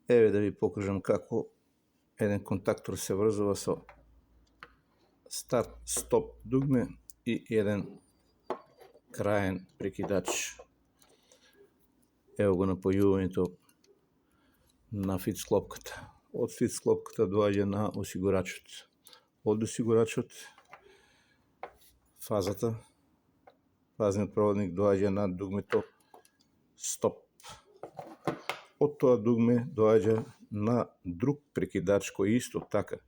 Еве да ви покажам како еден контактор се врзува со старт-стоп дугме и еден краен прекидач. Ево го напојувањето на фит склопката. Од фит склопката доаѓа на осигурачот. Од осигурачот фазниот проводник доаѓа на дугмето стоп. Од тоа дугме доаѓа на друг прекидач кој исто така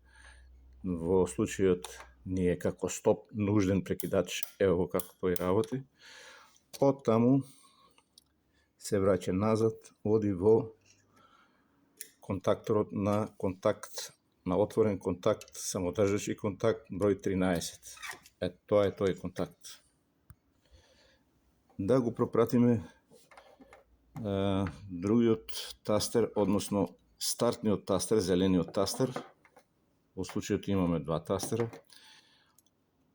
во случајот ни е како стоп нужден прекидач, ево го како тој работи. Од таму се враќа назад, оди во контакторот на контакт, на отворен контакт, самодржачи контакт број 13. Тоа е тој контакт. Да го пропратиме другиот тастер, односно стартниот тастер, зелениот тастер. Во случајот имаме два тастера.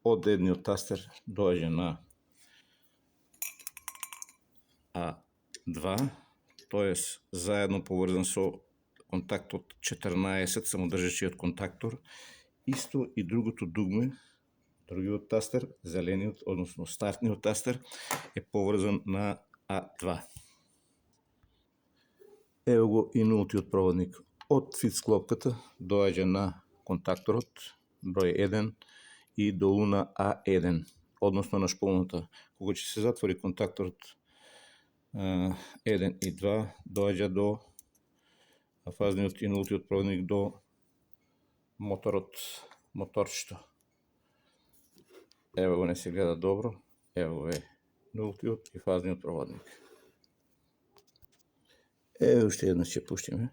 Од едниот тастер доаѓа на А2, тоест заедно поврзан со контактот 14, самодржачиот контактор. Исто и другото дугме, другиот тастер, зелениот, односно стартниот тастер, е поврзан на А2. Ево го и нултиот проводник. Од фит склопката доаѓа на контакторот број 1 и долу на А1, односно на шполната. Кога ќе се затвори контакторот 1 и 2, доаѓа до фазниот и нултиот проводник до моторчето. Ево го, не се гледа добро. Ево е нултиот и фазниот проводник. Еве уште еднаш ќе пуштиме.